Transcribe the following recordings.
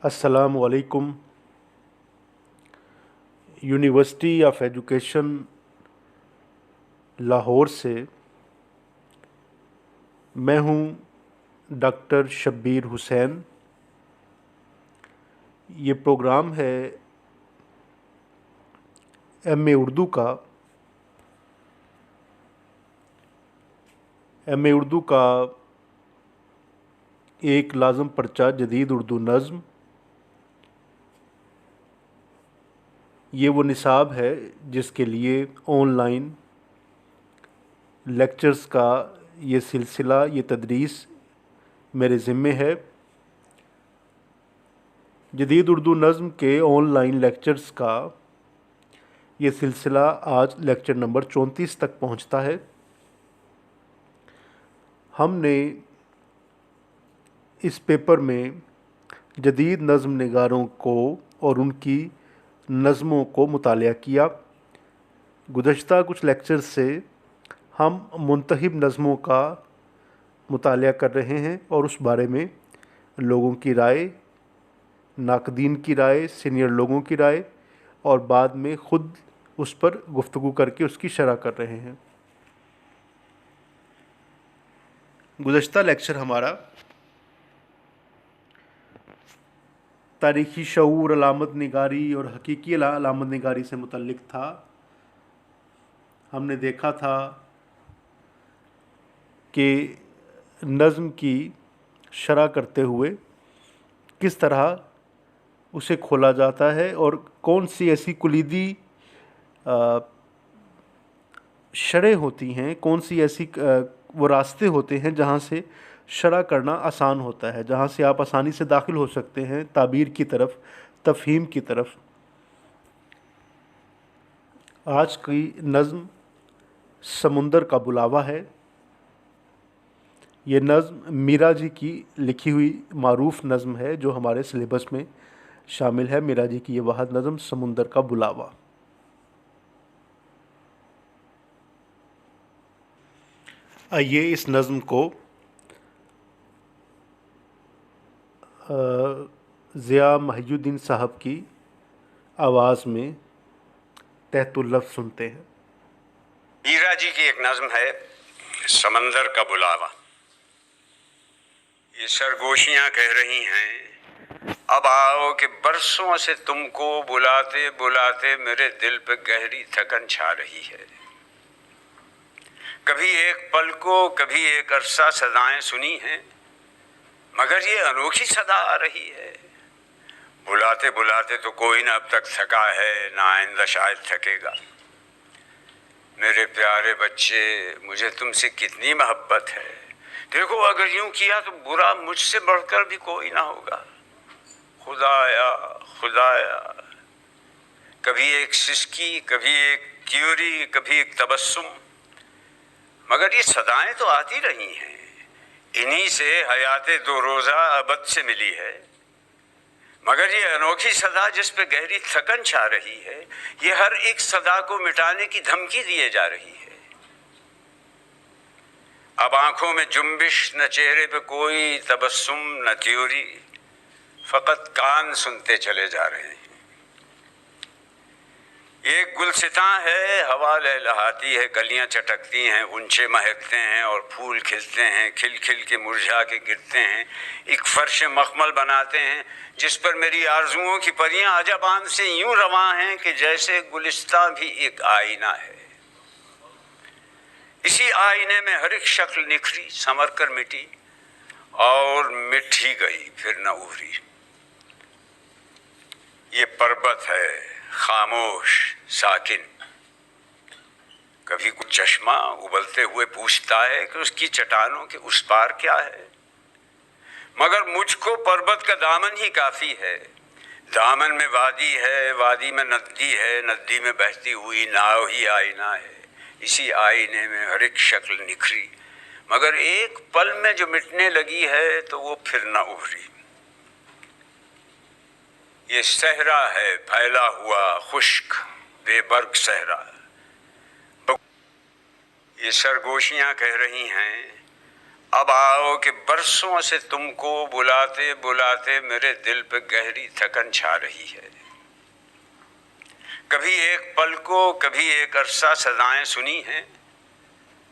अस्सलामु अलैकुम। University of education Lahore से मैं हूँ डॉक्टर शब्बीर हुसैन। ये प्रोग्राम है एमए उर्दू का। एमए उर्दू का एक लाज़म पर्चा जदीद उर्दू नज़्म, ये वो निसाब है जिसके लिए ऑनलाइन लेक्चर्स का ये सिलसिला, ये तदरीस मेरे ज़िम्मे है। जदीद उर्दू नज़्म के ऑनलाइन लेक्चर्स का ये सिलसिला आज लेक्चर नंबर 34 तक पहुंचता है। हमने इस पेपर में जदीद नज़्म निगारों को और उनकी नज़मों को मुतालिया किया। गुज़श्ता कुछ लेक्चर से हम मुंतखब नज़मों का मुतालिया कर रहे हैं और उस बारे में लोगों की राय, नाक़दीन की राय, सीनियर लोगों की राय और बाद में ख़ुद उस पर गुफ्तगू करके उसकी शरह कर रहे हैं। गुज़श्ता लेक्चर हमारा तारीख़ी शऊर, अलामत निगारी और हकीकी अलामत निगारी से मुतल्लिक़ था। हमने देखा था कि नज़्म की शरह करते हुए किस तरह उसे खोला जाता है और कौन सी ऐसी कुलीदी शरह होती हैं, कौन सी ऐसी वो रास्ते होते हैं जहाँ से शरह करना आसान होता है, जहाँ से आप आसानी से दाखिल हो सकते हैं ताबीर की तरफ, तफ़हीम की तरफ। आज की नज़्म समुंदर का बुलावा है। ये नज़्म मीरा जी की लिखी हुई मारूफ़ नज़्म है जो हमारे सिलेबस में शामिल है। मीरा जी की ये वाहिद नज़्म समुंदर का बुलावा। आइए इस नज़्म को ज़िया महियुद्दीन साहब की आवाज़ में तहतुल लफ्ज़ सुनते हैं। मीरा जी की एक नज़्म है समंदर का बुलावा। ये सरगोशियाँ कह रही हैं, अब आओ कि बरसों से तुमको बुलाते बुलाते मेरे दिल पे गहरी थकन छा रही है। कभी एक पल को, कभी एक अरसा सदाएं सुनी हैं, मगर ये अनोखी सदा आ रही है। बुलाते बुलाते तो कोई ना अब तक थका है, ना आइंदा शायद थकेगा। मेरे प्यारे बच्चे, मुझे तुमसे कितनी मोहब्बत है। देखो, अगर यूं किया तो बुरा मुझसे बढ़कर भी कोई ना होगा। खुदाया खुदाया, कभी एक सिसकी, कभी एक क्यूरी, कभी एक तबस्सुम, मगर ये सदाएं तो आती रही हैं। इन्हीं से हयाते दो रोज़ा अबद से मिली है। मगर ये अनोखी सदा जिस पे गहरी थकन छा रही है, ये हर एक सदा को मिटाने की धमकी दिए जा रही है। अब आंखों में जुम्बिश, न चेहरे पे कोई तबस्सुम, न त्योरी, फकत कान सुनते चले जा रहे हैं। एक गुलसितां है, हवा लहलहाती है, कलियां चटकती हैं, गुंचे महकते हैं और फूल खिलते हैं, खिल खिल के मुरझा के गिरते हैं। एक फर्श मखमल बनाते हैं जिस पर मेरी आरजुओं की परियां अजबान से यूं रवां हैं कि जैसे गुलिस्तां भी एक आईना है। इसी आईने में हर एक शक्ल निखरी, संवर कर मिटी और मिट ही गई, फिर न उभरी। ये पर्वत है, खामोश, साकिन। कभी कुछ चश्मा उबलते हुए पूछता है कि उसकी चट्टानों के उस पार क्या है, मगर मुझको पर्वत का दामन ही काफी है। दामन में वादी है, वादी में नदी है, नदी में बहती हुई नाव ही आईना है। इसी आईने में हर एक शक्ल निखरी, मगर एक पल में जो मिटने लगी है तो वो फिर न उभरी। ये सहरा है, फैला हुआ खुश्क बेबर्ग सहरा। ये सरगोशियां कह रही हैं, अब आओ कि बरसों से तुमको बुलाते बुलाते मेरे दिल पे गहरी थकन छा रही है। कभी एक पल को, कभी एक अरसा सदाएं सुनी हैं,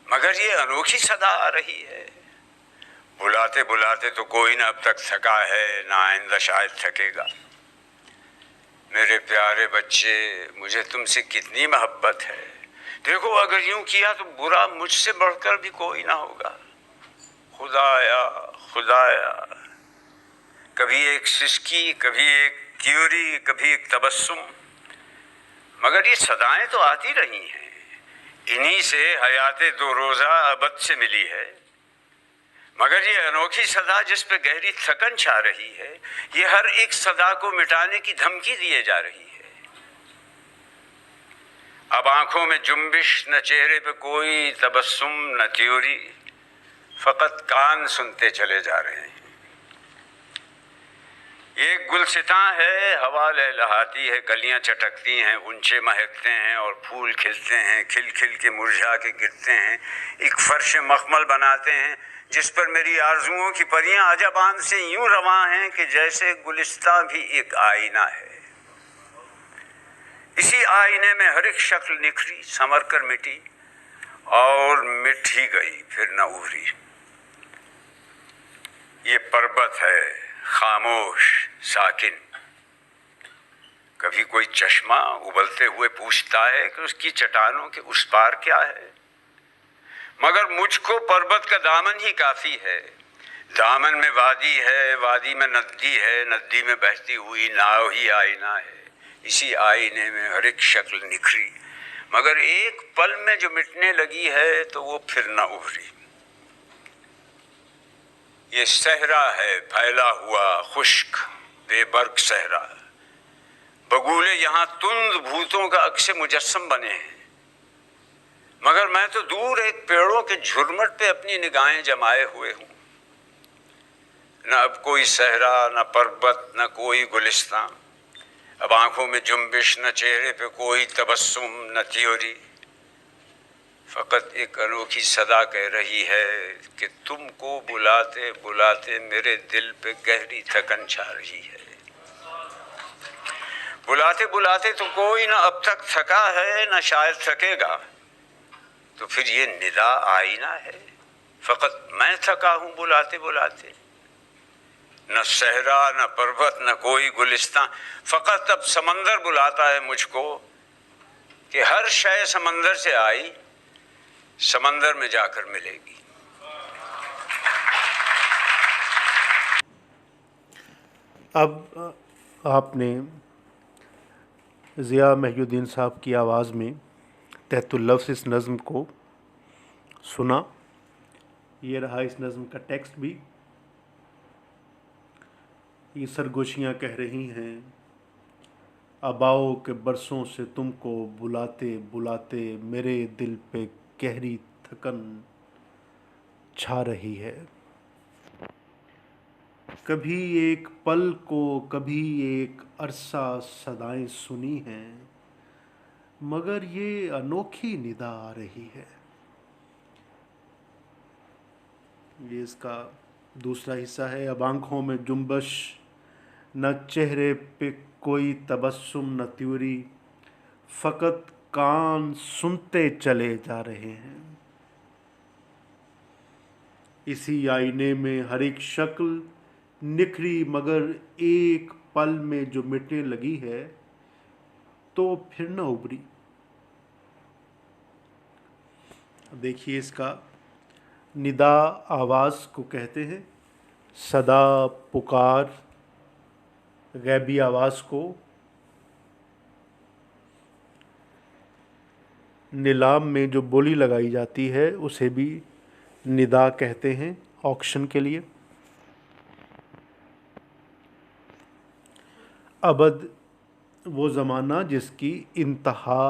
मगर ये अनोखी सदा आ रही है। बुलाते बुलाते तो कोई ना अब तक थका है, ना आइंदा शायद थकेगा। मेरे प्यारे बच्चे, मुझे तुमसे कितनी मोहब्बत है। देखो, अगर यूं किया तो बुरा मुझसे बढ़कर भी कोई ना होगा। खुदाया खुदाया, कभी एक सिसकी, कभी एक क्यूरी, कभी एक तबस्सुम, मगर ये सदाएं तो आती रही हैं। इन्हीं से हयाते दो रोजा अबद से मिली है। मगर ये अनोखी सदा जिस पे गहरी थकन छा रही है, ये हर एक सदा को मिटाने की धमकी दिए जा रही है। अब आंखों में जुम्बिश, न चेहरे पे कोई तबस्सुम, न त्योरी, फकत कान सुनते चले जा रहे हैं। एक गुलसिता है, हवा लहलहाती है, कलियां चटकती हैं, ऊंचे महकते हैं और फूल खिलते हैं, खिल खिल के मुरझा के गिरते हैं। एक फर्श मखमल बनाते हैं जिस पर मेरी आरजुओं की परियां अजबान से यूं रवां हैं कि जैसे गुलिस्ता भी एक आईना है। इसी आईने में हर एक शक्ल निखरी, संवर कर मिटी और मिट ही गई, फिर न उभरी। ये पर्वत है, खामोश, साकिन। कभी कोई चश्मा उबलते हुए पूछता है कि उसकी चट्टानों के उस पार क्या है, मगर मुझको पर्वत का दामन ही काफी है। दामन में वादी है, वादी में नदी है, नदी में बहती हुई नाव ही आईना है। इसी आईने में हर एक शक्ल निखरी, मगर एक पल में जो मिटने लगी है तो वो फिर न उभरी। ये सहरा है, फैला हुआ खुश्क बेबर्ग सहरा। बगुले यहाँ तुंद भूतों का अक्स मुजस्सम बने हैं, मगर मैं तो दूर एक पेड़ों के झुरमट पे अपनी निगाहें जमाए हुए हूं। न अब कोई सहरा, न पर्वत, न कोई गुलिस्तान। अब आंखों में जुम्बिश, न चेहरे पे कोई तबस्सुम, न त्योरी। फकत एक अनोखी सदा कह रही है कि तुमको बुलाते बुलाते मेरे दिल पे गहरी थकन छा रही है। बुलाते बुलाते तो कोई ना अब तक थका है, ना शायद थकेगा। तो फिर ये निदा आईना है, फकत मैं थका हूं बुलाते बुलाते। न सहरा, न पर्वत, न कोई गुलिस्तान, फकत अब समंदर बुलाता है मुझको कि हर शय समंदर से आई, समंदर में जाकर मिलेगी। अब आपने ज़िया महिउद्दीन साहब की आवाज़ में तहतुल लफ्ज़ इस नज़्म को सुना। ये रहा इस नज़्म का टेक्स्ट भी। ये सरगोशियाँ कह रही हैं, अब आओ के बरसों से तुमको बुलाते बुलाते मेरे दिल पे गहरी थकन छा रही है। कभी एक पल को, कभी एक अरसा सदाएं सुनी हैं, मगर ये अनोखी निदा आ रही है। ये इसका दूसरा हिस्सा है। अब आंखों में जुम्बश, न चेहरे पे कोई तबस्सुम, न त्योरी, फ़कत कान सुनते चले जा रहे हैं। इसी आईने में हर एक शक्ल निखरी, मगर एक पल में जो मिटने लगी है तो फिर न उभरी। देखिए, इसका निदा आवाज़ को कहते हैं, सदा पुकार गैबी आवाज़ को। नीलाम में जो बोली लगाई जाती है उसे भी निदा कहते हैं, ऑक्शन के लिए। अबद वो ज़माना जिसकी इंतहा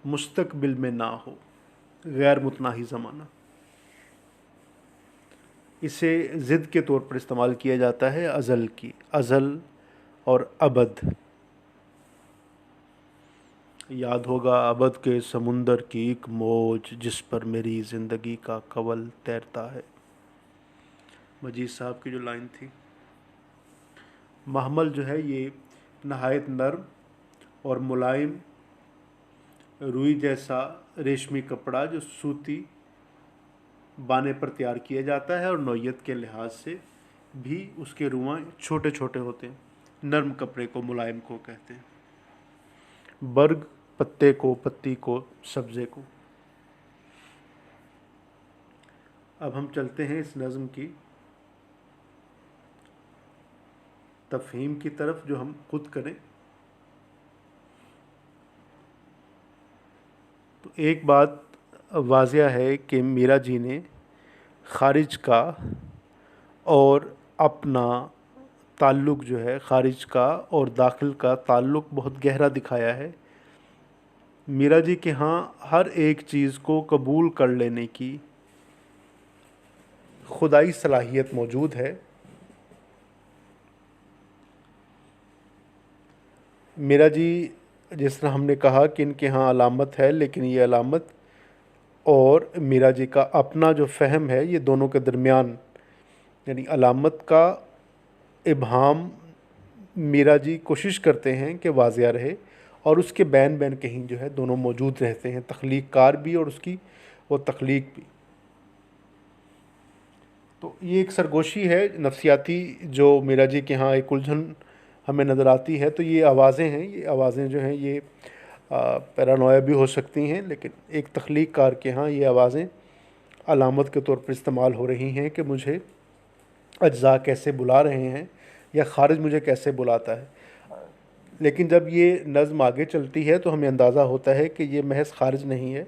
मुस्तकबिल में ना हो, गैर मुतनाही ज़माना। इसे ज़िद के तौर पर इस्तेमाल किया जाता है अज़ल की, अज़ल और अबद। याद होगा अबद के समुंदर की एक मौज जिस पर मेरी ज़िंदगी का कवल तैरता है। मजीद साहब की जो लाइन थी। महमल जो है ये नहायत नर्म और मुलायम रुई जैसा रेशमी कपड़ा जो सूती बाने पर तैयार किया जाता है और नौयत के लिहाज से भी उसके रुआं छोटे छोटे होते हैं। नर्म कपड़े को मुलायम को कहते हैं। बर्ग पत्ते को, पत्ती को, सब्ज़े को। अब हम चलते हैं इस नज़म की तफ़हीम की तरफ जो हम खुद करें। तो एक बात वाज़िया है कि मीरा जी ने ख़ारिज का और अपना ताल्लुक़ जो है, ख़ारिज का और दाखिल का ताल्लुक़ बहुत गहरा दिखाया है। मीरा जी के यहाँ हर एक चीज़ को कबूल कर लेने की खुदाई सलाहियत मौजूद है। मीरा जी, जिस तरह हमने कहा कि इनके यहाँ अलामत है, लेकिन ये अलामत और मीरा जी का अपना जो फ़हम है, ये दोनों के दरमियान, यानी अलामत का इब्हाम मीरा जी कोशिश करते हैं कि वाज़िया रहे और उसके बैन बैन कहीं जो है दोनों मौजूद रहते हैं, तख्लीक कार भी और उसकी वो तख्लीक भी। तो ये एक सरगोशी है नफ्सियाती जो मीरा जी के यहाँ एक उलझन हमें नज़र आती है। तो ये आवाज़ें हैं, ये आवाज़ें जो हैं ये पैरानोया भी हो सकती हैं, लेकिन एक तख्लीक कार के यहाँ ये आवाज़ें अलामत के तौर पर इस्तेमाल हो रही हैं कि मुझे अज्जा कैसे बुला रहे हैं या ख़ारिज मुझे कैसे बुलाता है। लेकिन जब ये नज़्म आगे चलती है तो हमें अंदाज़ा होता है कि ये महज़ ख़ारिज नहीं है,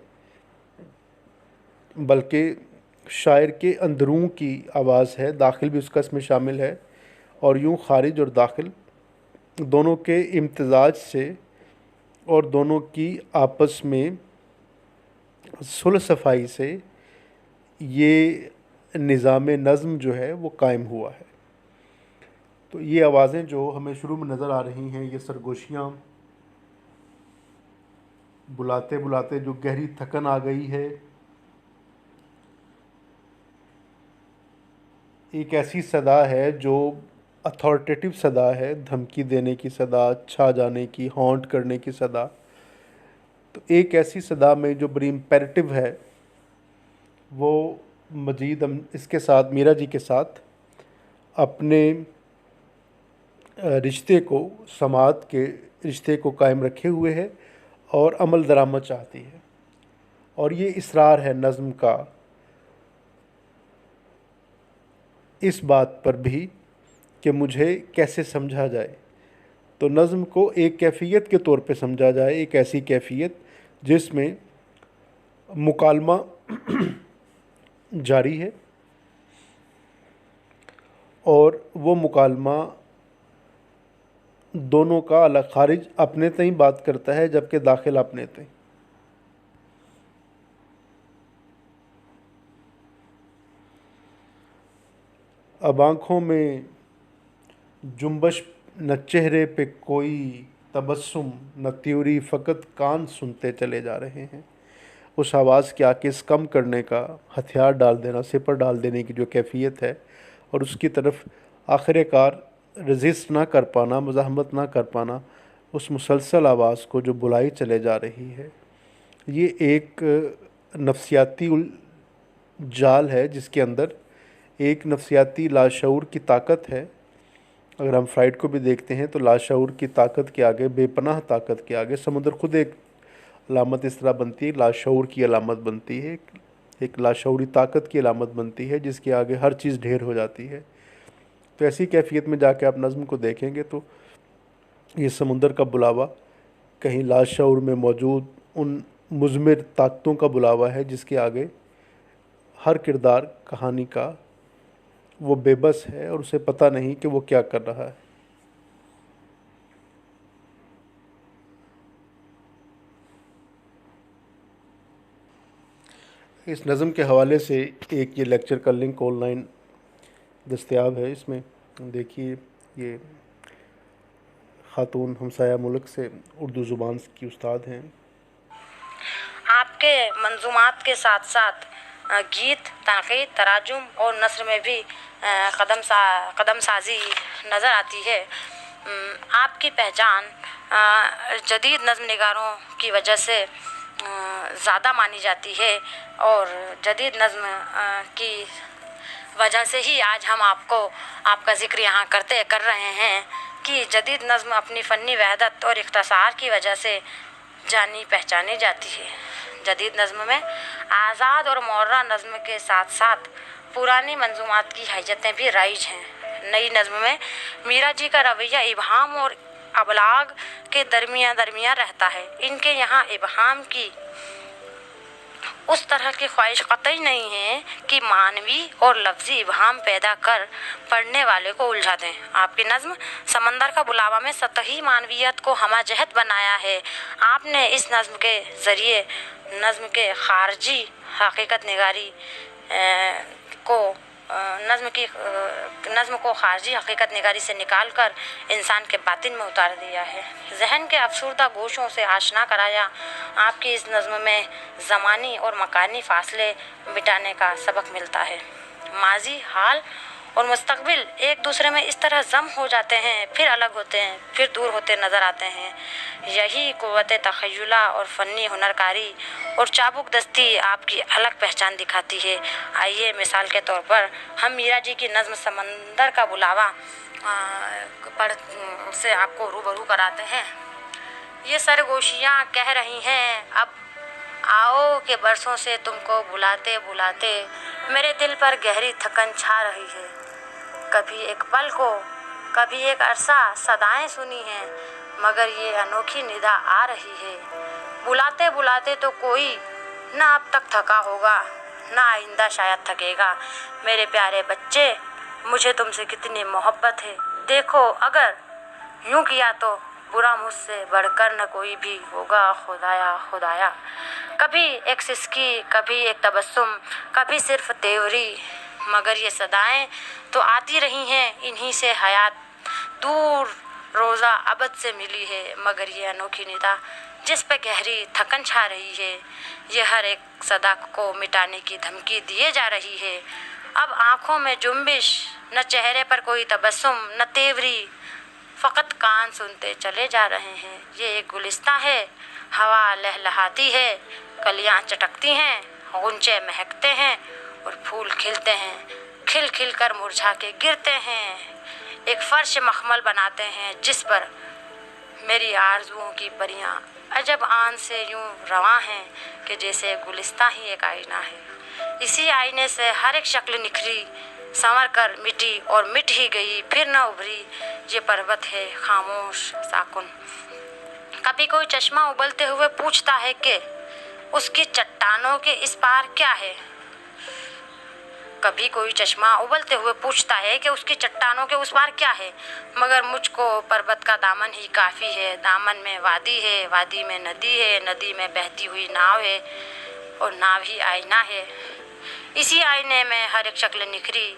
बल्कि शायर के अंदरूं की आवाज़ है। दाखिल भी उसका इसमें शामिल है और यूँ ख़ारिज और दाखिल दोनों के इम्तिज़ाज से और दोनों की आपस में सुलह सफ़ाई से ये निज़ाम नज़्म जो है वो कायम हुआ है। तो ये आवाज़ें जो हमें शुरू में नज़र आ रही हैं, ये सरगोशियाँ बुलाते बुलाते जो गहरी थकन आ गई है, एक ऐसी सदा है जो अथॉरिटेटिव सदा है, धमकी देने की सदा, छा जाने की, हॉन्ट करने की सदा। तो एक ऐसी सदा में जो बड़ी इम्पेरेटिव है, वो मजीद हम इसके साथ, मीरा जी के साथ अपने रिश्ते को, समाज के रिश्ते को कायम रखे हुए है और अमल दरामद चाहती है। और ये इसरार है नज़्म का इस बात पर भी कि मुझे कैसे समझा जाए। तो नज़्म को एक कैफ़ियत के तौर पे समझा जाए, एक ऐसी कैफ़ियत जिसमें मुकालमा जारी है और वो मुकालमा दोनों का अलग, ख़ारिज अपने तय बात करता है जबकि दाखिल अपने तय। अब आँखों में जुम्बश न चेहरे पे कोई तबस्सुम न त्यूरी, फ़कत कान सुनते चले जा रहे हैं। उस आवाज़ के आकिस कम करने का हथियार डाल देना, सिपर डाल देने की जो कैफ़ियत है और उसकी तरफ आखिरकार रजिस्ट ना कर पाना, मज़ाहमत ना कर पाना, उस मुसलसल आवाज़ को जो बुलाई चले जा रही है, ये एक नफ्सियाती जाल है जिसके अंदर एक नफ्सियाती लाशऊर की ताकत है। अगर हम फ्राइड को भी देखते हैं तो लाशऊर की ताकत के आगे, बेपनाह ताकत के आगे समुद्र खुद एक अलामत इस तरह बनती है, लाशऊर की अलामत बनती है, एक लाशऊरी ताकत की अलामत बनती है जिसके आगे हर चीज़ ढेर हो जाती है। तो ऐसी कैफियत में जाके आप नज़्म को देखेंगे तो ये समुंदर का बुलावा कहीं लाशऊर में मौजूद उन मुज़मिर ताकतों का बुलावा है जिसके आगे हर किरदार कहानी का वो बेबस है और उसे पता नहीं कि वो क्या कर रहा है। इस नज़म के हवाले से एक ये लेक्चर का लिंक ऑनलाइन दस्तयाब है। इसमें देखिए, ये ख़ातून हमसाया मुल्क से उर्दू ज़ुबान की उस्ताद हैं। आपके मंजूमात के साथ साथ गीत, तनक़ीद, तराजुम और नस्र में भी कदम साजी नज़र आती है। आपकी पहचान जदीद नज़्म निगारों की वजह से ज़्यादा मानी जाती है और जदीद नज़्म की वजह से ही आज हम आपका ज़िक्र यहाँ कर रहे हैं कि जदीद नज़्म अपनी फ़नी वहदत और इख्तिसार की वजह से जानी पहचानी जाती है। जदीद नज़्म में आज़ाद और मुअर्रा नज़्म के साथ साथ पुरानी मंजूमात की हैसियतें भी राइज हैं। नई नज़्म में मीरा जी का रवैया इबहाम और अबलाग के दरमियान रहता है। इनके यहाँ इबहाम की उस तरह की ख्वाहिश कतई नहीं है कि मानवी और लफ्ज़ी इबहाम पैदा कर पढ़ने वाले को उलझा दें। आपकी नज़्म समंदर का बुलावा में सतही मानवियत को हमाजहत बनाया है। आपने इस नज़्म के ज़रिए नज़्म के खारजी हकीकत निगारी नज़्म को खारजी हकीकत निगारी से निकाल कर इंसान के बातिन में उतार दिया है। जहन के अफसरदा गोशों से आशना कराया। आपकी इस नज़्म में ज़मानी और मकानी फासले मिटाने का सबक मिलता है। माजी, हाल और मुस्तकबिल एक दूसरे में इस तरह जम हो जाते हैं, फिर अलग होते हैं, फिर दूर होते नज़र आते हैं। यही कुव्वत तख़य्युला और फ़नी हुनरकारी और चाबुक दस्ती आपकी अलग पहचान दिखाती है। आइए मिसाल के तौर पर हम मीरा जी की नज़्म समंदर का बुलावा पढ़ से आपको रूबरू कराते हैं। ये सरगोशियाँ कह रही हैं अब आओ के बरसों से तुमको बुलाते बुलाते मेरे दिल पर गहरी थकन छा रही है। कभी एक पल को, कभी एक अरसा सदाएं सुनी हैं, मगर ये अनोखी निदा आ रही है। बुलाते बुलाते तो कोई ना अब तक थका होगा, ना आइंदा शायद थकेगा। मेरे प्यारे बच्चे, मुझे तुमसे कितनी मोहब्बत है। देखो अगर यूं किया तो बुरा मुझसे बढ़कर न कोई भी होगा। खुदाया खुदाया। कभी एक सिसकी, कभी एक तबस्सुम, कभी सिर्फ तेवरी, मगर ये सदाएं तो आती रही हैं। इन्हीं से हयात दूर रोज़ा अबद से मिली है, मगर ये अनोखी निदा जिस पे गहरी थकन छा रही है, ये हर एक सदा को मिटाने की धमकी दिए जा रही है। अब आँखों में जुम्बिश, न चेहरे पर कोई तबस्सुम, न तेवरी, फ़कत कान सुनते चले जा रहे हैं। ये एक गुलिस्तां है, हवा लहलहाती है, कलियां चटकती हैं, गुंचे महकते हैं और फूल खिलते हैं, खिल खिल कर मुरझा के गिरते हैं। एक फर्श मखमल बनाते हैं जिस पर मेरी आरज़ुओं की परियां अजब आन से यूं रवां हैं कि जैसे गुलिस्तां ही एक आईना है। इसी आईने से हर एक शक्ल निखरी, संवर कर मिटी और मिट ही गई, फिर न उभरी। ये पर्वत है खामोश साकुन। कभी कोई चश्मा उबलते हुए पूछता है कि उसकी चट्टानों के इस पार क्या है। कभी कोई चश्मा उबलते हुए पूछता है कि उसकी चट्टानों के उस पार क्या है, मगर मुझको पर्वत का दामन ही काफ़ी है। दामन में वादी है, वादी में नदी है, नदी में बहती हुई नाव है और नाव ही आईना है। इसी आईने में हर एक शक्ल निखरी,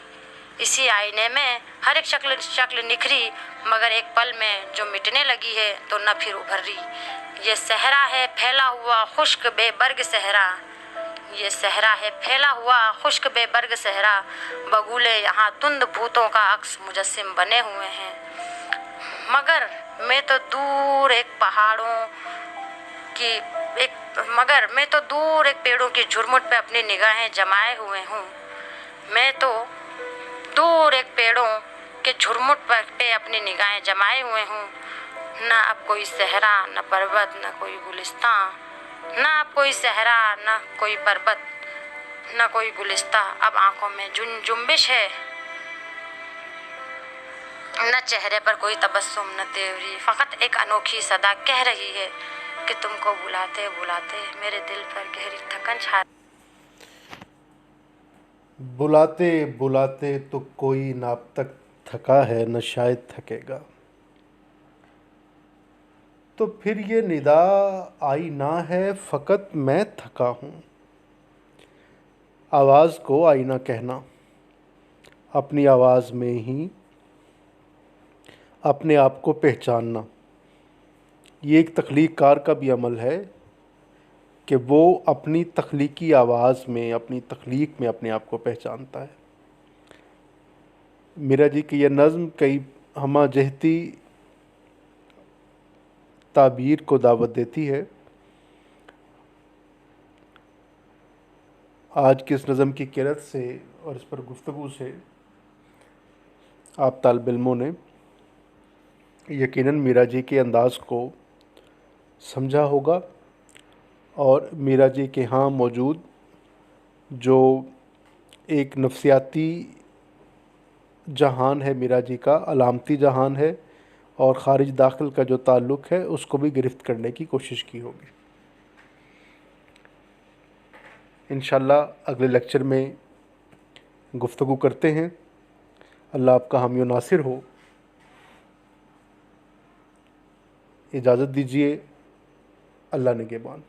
इसी आईने में हर एक शक्ल निखरी, मगर एक पल में जो मिटने लगी है तो न फिर उभर रही। ये सहरा है फैला हुआ खुश्क बेबर्ग सहरा, ये सहरा है फैला हुआ खुश्क बेबर्ग सहरा। बगुले यहाँ तुंद भूतों का अक्स मुजस्सिम बने हुए हैं, मगर मैं तो दूर एक पेड़ों की झुरमुट पे अपनी निगाहें जमाए हुए हूँ। मैं तो दूर एक पेड़ों के झुरमुट पे अपनी निगाहें जमाए हुए हूँ। न अब कोई सहरा, न पर्वत, न कोई गुलिस्तां, न अब कोई सहरा, न कोई पर्वत, न कोई गुलिस्तां। अब आंखों में जुम्बिश है, न चेहरे पर कोई तबस्सुम, न तेवरी, फ़कत एक अनोखी सदा कह रही है कि तुमको बुलाते बुलाते मेरे दिल पर गहरी थकन छा। बुलाते बुलाते तो कोई ना अब तक थका है, न शायद थकेगा। तो फिर ये निदा आई ना है, फ़कत मैं थका हूँ। आवाज़ को आईना कहना, अपनी आवाज़ में ही अपने आप को पहचानना, ये एक तख्लीक़ कार का भी अमल है। कि वो अपनी तख्लीकी आवाज़ में, अपनी तख्लीक में अपने आप को पहचानता है। मीरा जी की यह नज़्म कई हमा जहती ताबीर को दावत देती है। आज की इस नज़म की किरत से और इस पर गुफ्तगू से आप तालिब इल्मों ने यकीनन मीरा जी के अंदाज़ को समझा होगा और मीरा जी के यहाँ मौजूद जो एक नफ्सियाती जहान है, मीरा जी का अलामती जहान है, और ख़ारिज दाखिल का जो ताल्लुक़ है उसको भी गिरफ़्त करने की कोशिश की होगी। इंशाअल्लाह अगले लेक्चर में गुफ्तगू करते हैं। अल्लाह आपका हामी व नासिर हो। इजाज़त दीजिए। अल्लाह निगहबान।